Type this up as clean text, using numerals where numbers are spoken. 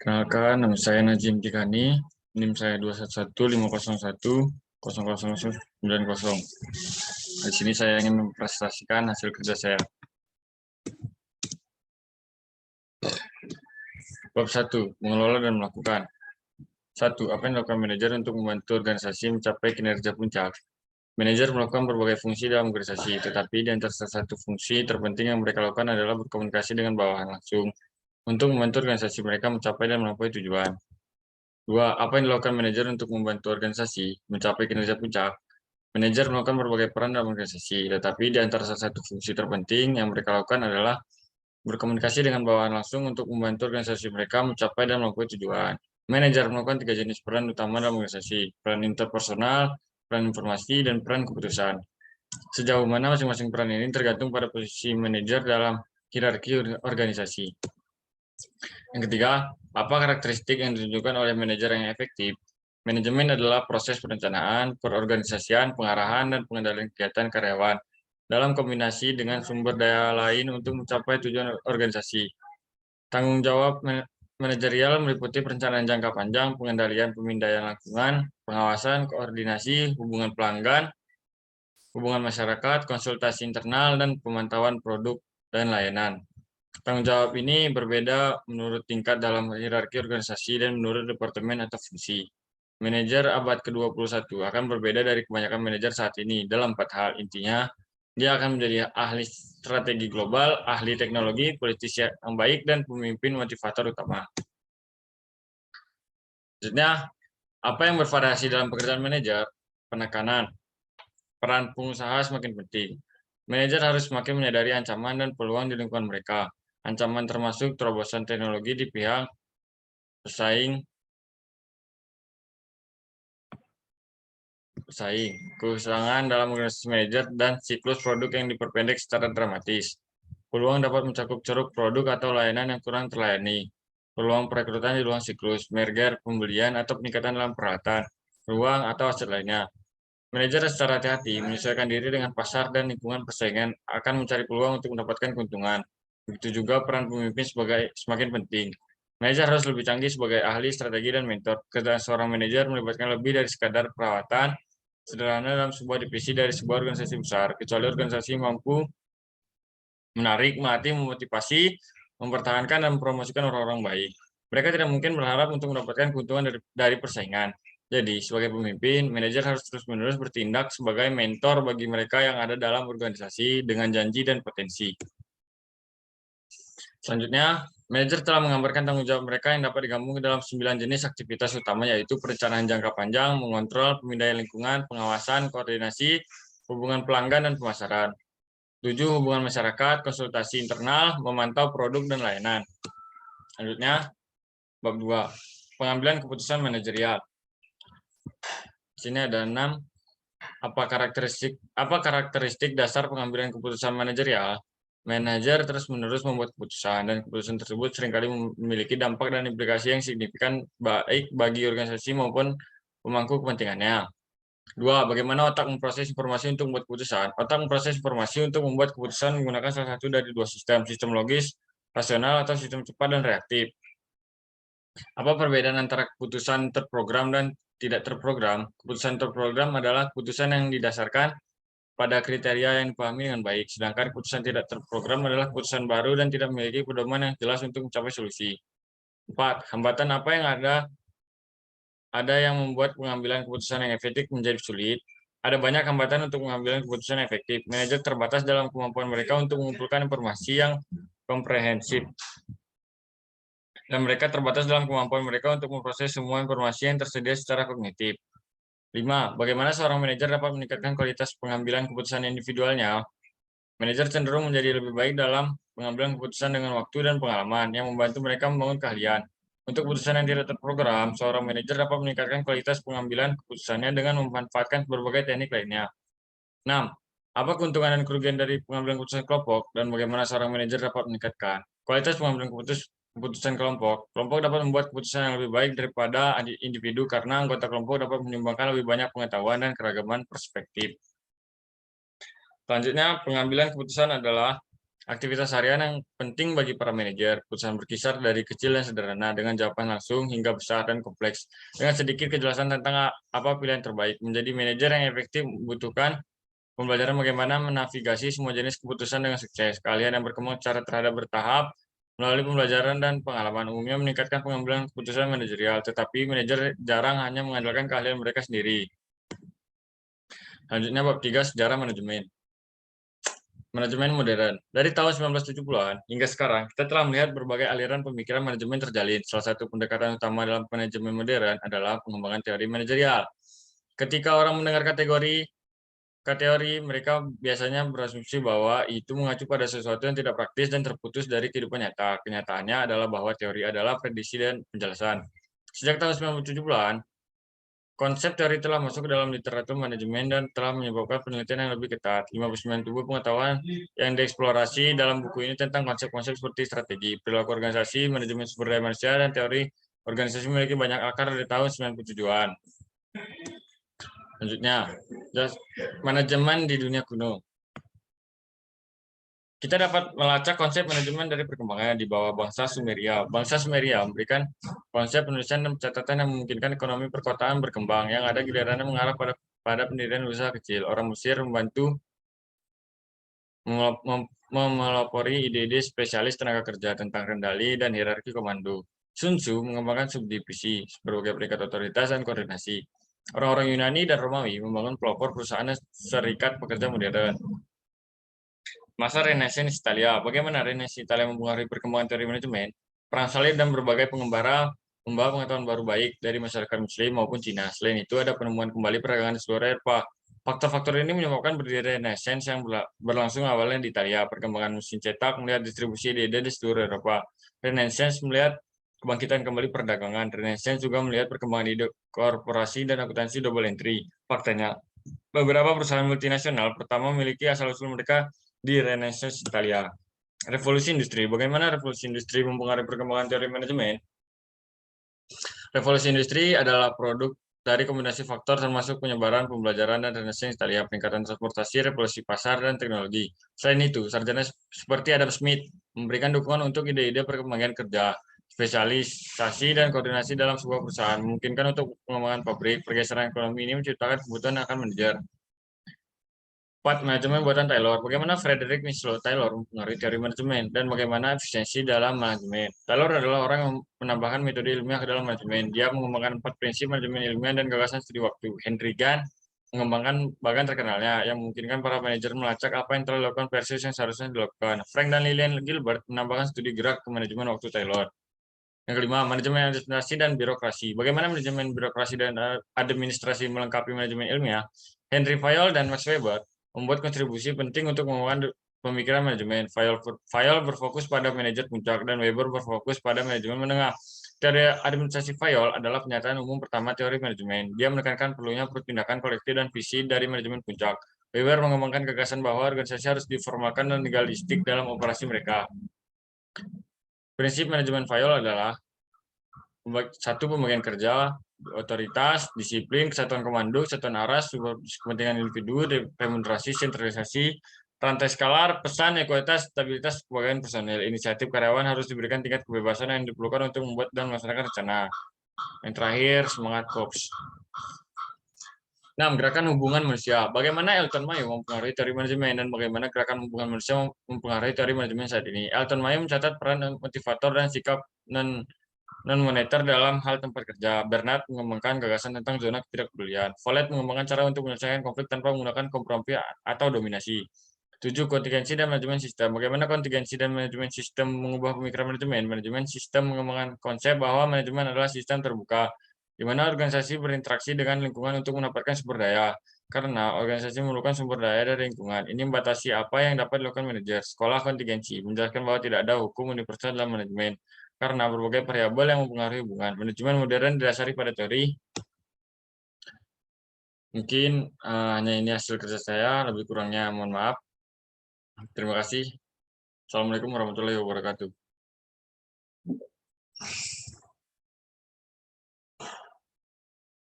Kenalkan, nama saya Najim Tikani, NIM saya 21150101090. Di sini saya ingin mempresentasikan hasil kerja saya. Bab 1, mengelola dan melakukan. 1. Apa yang dilakukan manajer untuk membantu organisasi mencapai kinerja puncak? Manajer melakukan berbagai fungsi dalam organisasi, tetapi di antara salah satu fungsi terpenting yang mereka lakukan adalah berkomunikasi dengan bawahan langsung untuk membantu organisasi mereka mencapai dan melampaui tujuan. 2. Apa yang dilakukan manajer untuk membantu organisasi mencapai kinerja puncak? Manajer melakukan berbagai peran dalam organisasi, tetapi di antara salah satu fungsi terpenting yang mereka lakukan adalah berkomunikasi dengan bawahan langsung untuk membantu organisasi mereka mencapai dan melampaui tujuan. Manajer melakukan 3 jenis peran utama dalam organisasi: peran interpersonal, peran informasi, dan peran keputusan. Sejauh mana masing-masing peran ini tergantung pada posisi manajer dalam hierarki organisasi. Yang ketiga, apa karakteristik yang ditunjukkan oleh manajer yang efektif? Manajemen adalah proses perencanaan, perorganisasian, pengarahan, dan pengendalian kegiatan karyawan dalam kombinasi dengan sumber daya lain untuk mencapai tujuan organisasi. Tanggung jawab manajerial meliputi perencanaan jangka panjang, pengendalian pemindaian lingkungan, pengawasan, koordinasi, hubungan pelanggan, hubungan masyarakat, konsultasi internal, dan pemantauan produk dan layanan. Tanggung jawab ini berbeda menurut tingkat dalam hierarki organisasi dan menurut departemen atau fungsi. Manajer abad ke-21 akan berbeda dari kebanyakan manajer saat ini dalam 4 hal. Intinya, dia akan menjadi ahli strategi global, ahli teknologi, politisi yang baik, dan pemimpin motivator utama. Selanjutnya, apa yang bervariasi dalam pekerjaan manajer? Penekanan. Peran pengusaha semakin penting. Manajer harus semakin menyadari ancaman dan peluang di lingkungan mereka. Ancaman termasuk terobosan teknologi di pihak pesaing, kekurangan dalam organisasi manajer, dan siklus produk yang diperpendek secara dramatis. Peluang dapat mencakup ceruk produk atau layanan yang kurang terlayani. Peluang perekrutan di ruang siklus, merger, pembelian, atau peningkatan dalam peralatan, ruang, atau aset lainnya. Manajer secara hati-hati menyesuaikan diri dengan pasar dan lingkungan persaingan akan mencari peluang untuk mendapatkan keuntungan. Begitu juga peran pemimpin semakin penting. Manajer harus lebih canggih sebagai ahli strategi dan mentor. Kerjaan seorang manajer melibatkan lebih dari sekadar perawatan sederhana dalam sebuah divisi dari sebuah organisasi besar, kecuali organisasi mampu menarik, melatih, memotivasi, mempertahankan, dan mempromosikan orang-orang baik. Mereka tidak mungkin berharap untuk mendapatkan keuntungan dari persaingan. Jadi, sebagai pemimpin, manajer harus terus-menerus bertindak sebagai mentor bagi mereka yang ada dalam organisasi dengan janji dan potensi. Selanjutnya, manajer telah menggambarkan tanggung jawab mereka yang dapat digabung dalam 9 jenis aktivitas utama, yaitu perencanaan jangka panjang, mengontrol, pemindaian lingkungan, pengawasan, koordinasi, hubungan pelanggan, dan pemasaran. 7. Hubungan masyarakat, konsultasi internal, memantau produk dan layanan. Selanjutnya, bab 2. Pengambilan keputusan manajerial. Di sini ada 6. Apa karakteristik dasar pengambilan keputusan manajerial? Manajer terus-menerus membuat keputusan, dan keputusan tersebut seringkali memiliki dampak dan implikasi yang signifikan baik bagi organisasi maupun pemangku kepentingannya. 2. Bagaimana otak memproses informasi untuk membuat keputusan? Otak memproses informasi untuk membuat keputusan menggunakan salah satu dari 2 sistem logis, rasional, atau sistem cepat dan reaktif. Apa perbedaan antara keputusan terprogram dan tidak terprogram? Keputusan terprogram adalah keputusan yang didasarkan pada kriteria yang dipahami dengan baik, sedangkan keputusan tidak terprogram adalah keputusan baru dan tidak memiliki pedoman yang jelas untuk mencapai solusi. 4. Hambatan apa yang ada yang membuat pengambilan keputusan yang efektif menjadi sulit? Ada banyak hambatan untuk pengambilan keputusan yang efektif. Manajer terbatas dalam kemampuan mereka untuk mengumpulkan informasi yang komprehensif, dan mereka terbatas dalam kemampuan mereka untuk memproses semua informasi yang tersedia secara kognitif. 5. Bagaimana seorang manajer dapat meningkatkan kualitas pengambilan keputusan individualnya? Manajer cenderung menjadi lebih baik dalam pengambilan keputusan dengan waktu dan pengalaman yang membantu mereka membangun keahlian. Untuk keputusan yang tidak terprogram, seorang manajer dapat meningkatkan kualitas pengambilan keputusannya dengan memanfaatkan berbagai teknik lainnya. 6. Apa keuntungan dan kerugian dari pengambilan keputusan kelompok, dan bagaimana seorang manajer dapat meningkatkan kualitas pengambilan keputusan kelompok? Kelompok dapat membuat keputusan yang lebih baik daripada individu karena anggota kelompok dapat menyumbangkan lebih banyak pengetahuan dan keragaman perspektif. Selanjutnya, pengambilan keputusan adalah Aktivitas harian yang penting bagi para manajer, keputusan berkisar dari kecil dan sederhana dengan jawaban langsung hingga besar dan kompleks. Dengan sedikit kejelasan tentang apa pilihan terbaik, menjadi manajer yang efektif membutuhkan pembelajaran bagaimana menavigasi semua jenis keputusan dengan sukses. Keahlian yang berkembang secara terhadap bertahap melalui pembelajaran dan pengalaman umumnya meningkatkan pengambilan keputusan manajerial, tetapi manajer jarang hanya mengandalkan keahlian mereka sendiri. Selanjutnya bab 3 sejarah manajemen. Manajemen modern. Dari tahun 1970-an hingga sekarang, kita telah melihat berbagai aliran pemikiran manajemen terjalin. Salah satu pendekatan utama dalam manajemen modern adalah pengembangan teori manajerial. Ketika orang mendengar kategori mereka biasanya berasumsi bahwa itu mengacu pada sesuatu yang tidak praktis dan terputus dari kehidupan nyata. Kenyataannya adalah bahwa teori adalah prediksi dan penjelasan. Sejak tahun 1970-an, konsep teori telah masuk ke dalam literatur manajemen dan telah menyebabkan penelitian yang lebih ketat. 59 tubuh pengetahuan yang dieksplorasi dalam buku ini tentang konsep-konsep seperti strategi, perilaku organisasi, manajemen sumber daya manusia, dan teori organisasi memiliki banyak akar dari tahun 97-an. Selanjutnya, manajemen di dunia kuno. Kita dapat melacak konsep manajemen dari perkembangannya di bawah bangsa Sumeria. Bangsa Sumeria memberikan konsep penulisan dan pencatatan yang memungkinkan ekonomi perkotaan berkembang, yang ada gilirannya mengarah pada pendirian usaha kecil. Orang Mesir membantu memelopori ide-ide spesialis tenaga kerja tentang kendali dan hierarki komando. Sun Tzu mengembangkan subdivisi, berbagai peringkat otoritas dan koordinasi. Orang-orang Yunani dan Romawi membangun pelopor perusahaan serikat pekerja modern. Masa Renaissance Italia. Bagaimana Renaissance Italia mempengaruhi perkembangan teori manajemen? Perang salib dan berbagai pengembara membawa pengetahuan baru baik dari masyarakat Muslim maupun Cina. Selain itu, ada penemuan kembali perdagangan di seluruh Eropa. Faktor-faktor ini menyebabkan berdiri Renaissance yang berlangsung awalnya di Italia. Perkembangan mesin cetak melihat distribusi ide-ide di seluruh Eropa. Renaissance melihat kebangkitan kembali perdagangan. Renaissance juga melihat perkembangan ide korporasi dan akuntansi double entry. Faktanya, beberapa perusahaan multinasional pertama memiliki asal-usul mereka di Renaissance Italia. Revolusi industri. Bagaimana revolusi industri mempengaruhi perkembangan teori manajemen? Revolusi industri adalah produk dari kombinasi faktor termasuk penyebaran, pembelajaran, dan Renaissance Italia, peningkatan transportasi, revolusi pasar, dan teknologi. Selain itu, sarjana seperti Adam Smith memberikan dukungan untuk ide-ide perkembangan kerja, spesialisasi, dan koordinasi dalam sebuah perusahaan, memungkinkan untuk pengembangan pabrik. Pergeseran ekonomi ini menciptakan kebutuhan akan manajer. 4. Manajemen buatan Taylor. Bagaimana Frederick Winslow Taylor mempengaruhi teori manajemen dan bagaimana efisiensi dalam manajemen. Taylor adalah orang yang menambahkan metode ilmiah ke dalam manajemen. Dia mengembangkan 4 prinsip manajemen ilmiah dan gagasan studi waktu. Henry Gann mengembangkan bahkan terkenalnya yang memungkinkan para manajer melacak apa yang telah dilakukan versus yang seharusnya dilakukan. Frank dan Lillian Gilbert menambahkan studi gerak ke manajemen waktu Taylor. Yang kelima, manajemen administrasi dan birokrasi. Bagaimana manajemen birokrasi dan administrasi melengkapi manajemen ilmiah? Henry Fayol dan Max Weber membuat kontribusi penting untuk mengembangkan pemikiran manajemen. Fayol berfokus pada manajer puncak dan Weber berfokus pada manajemen menengah. Teori administrasi Fayol adalah pernyataan umum pertama teori manajemen. Dia menekankan perlunya perpindahan kolektif dan visi dari manajemen puncak. Weber mengembangkan gagasan bahwa organisasi harus diformalkan dan legalistik dalam operasi mereka. Prinsip manajemen Fayol adalah satu, pembagian kerja, otoritas, disiplin, kesatuan komando, kesatuan arah, kepentingan individu, remunerasi, sentralisasi, rantai skalar, pesan, ekualitas, stabilitas, pembagian personel. Inisiatif karyawan harus diberikan tingkat kebebasan yang diperlukan untuk membuat dan melaksanakan rencana. Yang terakhir, semangat korps. 6. Gerakan hubungan manusia. Bagaimana Elton Mayo mempengaruhi teori manajemen dan bagaimana gerakan hubungan manusia mempengaruhi teori manajemen saat ini. Elton Mayo mencatat peran motivator dan sikap non-moneter dalam hal tempat kerja. Bernard mengembangkan gagasan tentang zona ketidakpedulian. Follett mengembangkan cara untuk menyelesaikan konflik tanpa menggunakan kompromi atau dominasi. 7. Kontingensi dan manajemen sistem. Bagaimana kontingensi dan manajemen sistem mengubah pemikiran manajemen? Manajemen sistem mengembangkan konsep bahwa manajemen adalah sistem terbuka, di mana organisasi berinteraksi dengan lingkungan untuk mendapatkan sumber daya. Karena organisasi memerlukan sumber daya dari lingkungan, ini membatasi apa yang dapat dilakukan manajer. Sekolah kontingensi menjelaskan bahwa tidak ada hukum universal dalam manajemen, karena berbagai variabel yang mempengaruhi hubungan. Manajemen modern didasari pada teori. Mungkin hanya ini hasil kerja saya, lebih kurangnya mohon maaf. Terima kasih. Assalamualaikum warahmatullahi wabarakatuh.